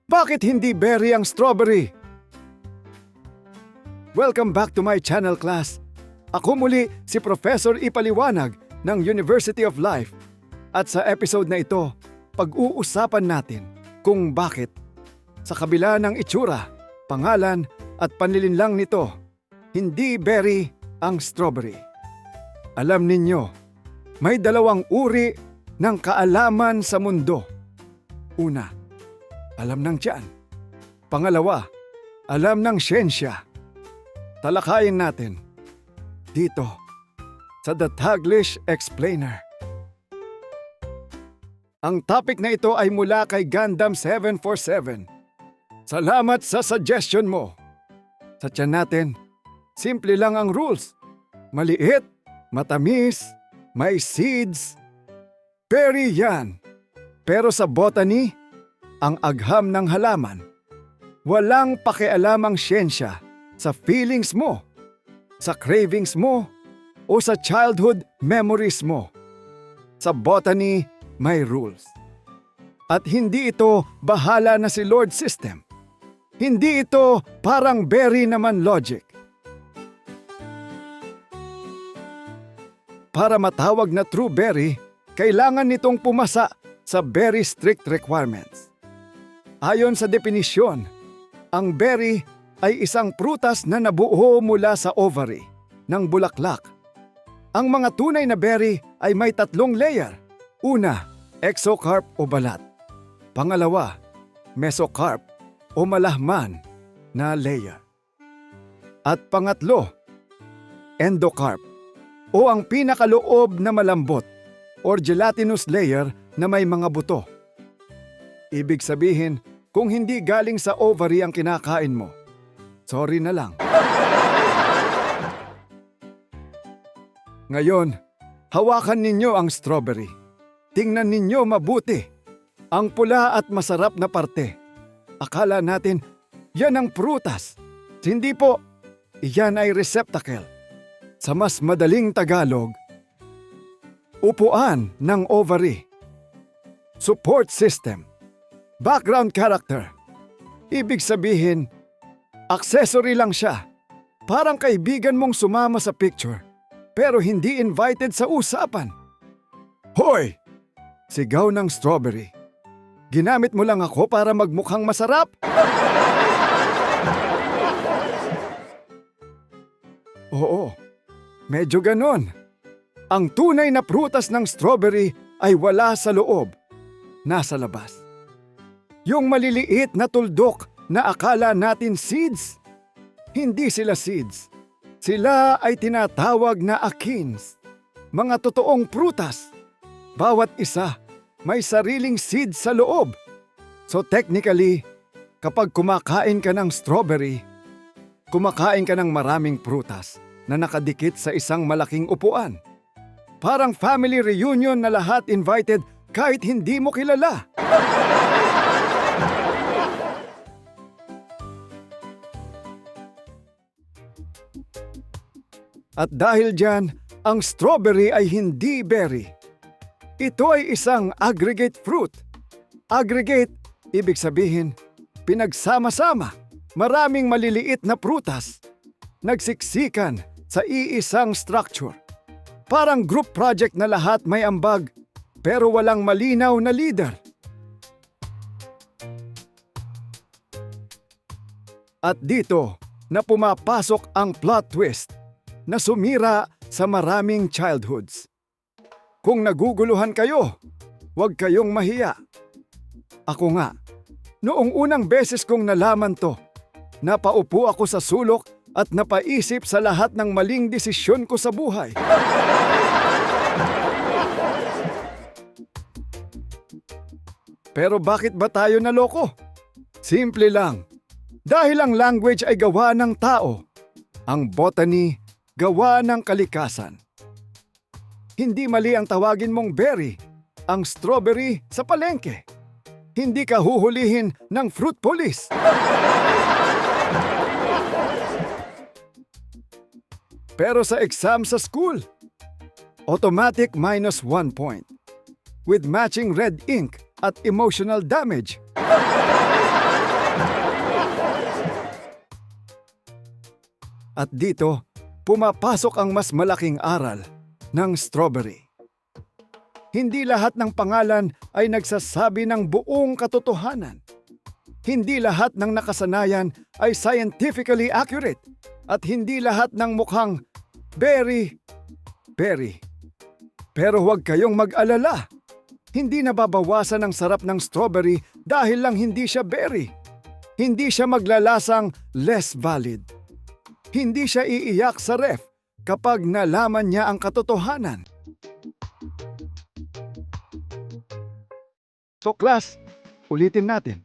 Bakit hindi berry ang strawberry? Welcome back to my channel, class. Ako muli si Professor Ipaliwanag ng University of Life. At sa episode na ito, pag-uusapan natin kung bakit sa kabila ng itsura, pangalan at panlilinlang nito, hindi berry ang strawberry. Alam ninyo, may dalawang uri ng kaalaman sa mundo. Una, alam ng tiyan. Pangalawa, alam ng siyensya. Talakayin natin dito sa The Taglish Explainer. Ang topic na ito ay mula kay Gundam 747. Salamat sa suggestion mo. Sa tiyan natin, simple lang ang rules. Maliit, matamis, may seeds. Berry yan. Pero sa botany, ang agham ng halaman, walang pakialam ang siyensya sa feelings mo, sa cravings mo, o sa childhood memories mo. Sa botany, may rules. At hindi ito bahala na si Lord System. Hindi ito parang berry naman logic. Para matawag na true berry, kailangan nitong pumasa sa very strict requirements. Ayon sa definisyon, ang berry ay isang prutas na nabuo mula sa ovary ng bulaklak. Ang mga tunay na berry ay may tatlong layer. Una, exocarp o balat. Pangalawa, mesocarp o malahman na layer. At pangatlo, endocarp o ang pinakaloob na malambot or gelatinous layer na may mga buto. Ibig sabihin, kung hindi galing sa ovary ang kinakain mo, sorry na lang. Ngayon, hawakan ninyo ang strawberry. Tingnan ninyo mabuti. Ang pula at masarap na parte. Akala natin, yan ang prutas. Hindi po, iyan ay receptacle. Sa mas madaling Tagalog, upuan ng ovary. Support system. Background character. Ibig sabihin, accessory lang siya. Parang kaibigan mong sumama sa picture, pero hindi invited sa usapan. Hoy! Sigaw ng strawberry. Ginamit mo lang ako para magmukhang masarap? Oo, medyo ganon. Ang tunay na prutas ng strawberry ay wala sa loob, nasa labas. Yung maliliit na tuldok na akala natin seeds, hindi sila seeds. Sila ay tinatawag na akins, mga totoong prutas. Bawat isa may sariling seeds sa loob. So technically, kapag kumakain ka ng strawberry, kumakain ka ng maraming prutas na nakadikit sa isang malaking upuan. Parang family reunion na lahat invited kahit hindi mo kilala. At dahil dyan, ang strawberry ay hindi berry. Ito ay isang aggregate fruit. Aggregate, ibig sabihin, pinagsama-sama. Maraming maliliit na prutas, nagsiksikan sa iisang structure. Parang group project na lahat may ambag, pero walang malinaw na leader. At dito na pumapasok ang plot twist na sumira sa maraming childhoods. Kung naguguluhan kayo, huwag kayong mahiya. Ako nga, noong unang beses kong nalaman to, napaupo ako sa sulok at napaisip sa lahat ng maling desisyon ko sa buhay. Pero bakit ba tayo naloko? Simple lang. Dahil ang language ay gawa ng tao. Ang botany, gawa ng kalikasan. Hindi mali ang tawagin mong berry, ang strawberry sa palengke. Hindi ka huhulihin ng fruit police. Pero sa exam sa school, automatic -1 point. With matching red ink at emotional damage. At dito, pumapasok ang mas malaking aral ng strawberry. Hindi lahat ng pangalan ay nagsasabi ng buong katotohanan. Hindi lahat ng nakasanayan ay scientifically accurate at hindi lahat ng mukhang berry. Pero huwag kayong mag-alala. Hindi nababawasan ang sarap ng strawberry dahil lang hindi siya berry. Hindi siya maglalasang less valid. Hindi siya iiyak sa ref kapag nalaman niya ang katotohanan. So class, ulitin natin.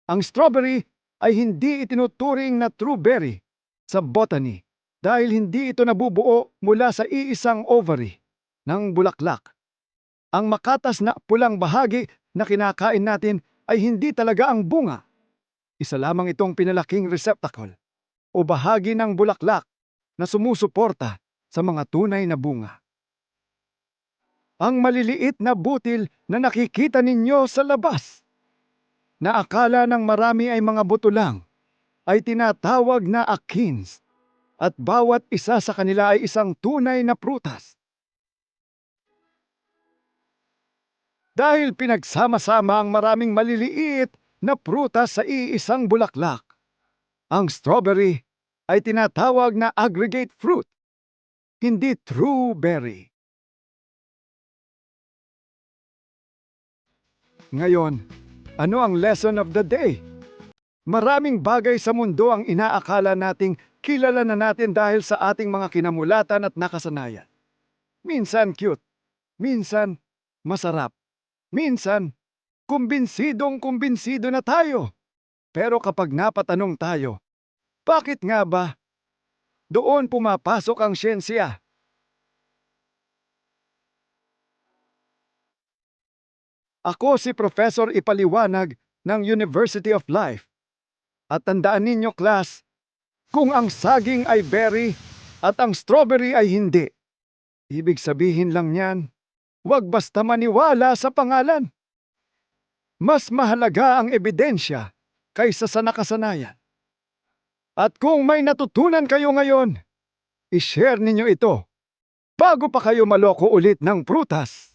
Ang strawberry ay hindi itinuturing na true berry sa botany dahil hindi ito nabubuo mula sa iisang ovary ng bulaklak. Ang makatas na pulang bahagi na kinakain natin ay hindi talaga ang bunga. Isa lamang itong pinalaking receptacle o bahagi ng bulaklak na sumusuporta sa mga tunay na bunga. Ang maliliit na butil na nakikita ninyo sa labas, na akala ng marami ay mga buto lang, ay tinatawag na akins at bawat isa sa kanila ay isang tunay na prutas. Dahil pinagsama-sama ang maraming maliliit na prutas sa iisang bulaklak, ang strawberry ay tinatawag na aggregate fruit, hindi true berry. Ngayon, ano ang lesson of the day? Maraming bagay sa mundo ang inaakala nating kilala na natin dahil sa ating mga kinamulatan at nakasanayan. Minsan cute, minsan masarap, minsan kumbinsidong-kumbinsido na tayo. Pero kapag napatanong tayo, bakit nga ba? Doon pumapasok ang siyensya. Ako si Professor Ipaliwanag ng University of Life. At tandaan ninyo, class, kung ang saging ay berry at ang strawberry ay hindi, ibig sabihin lang niyan, huwag basta maniwala sa pangalan. Mas mahalaga ang ebidensya kaysa sa nakasanayan. At kung may natutunan kayo ngayon, i-share ninyo ito bago pa kayo maloko ulit ng prutas.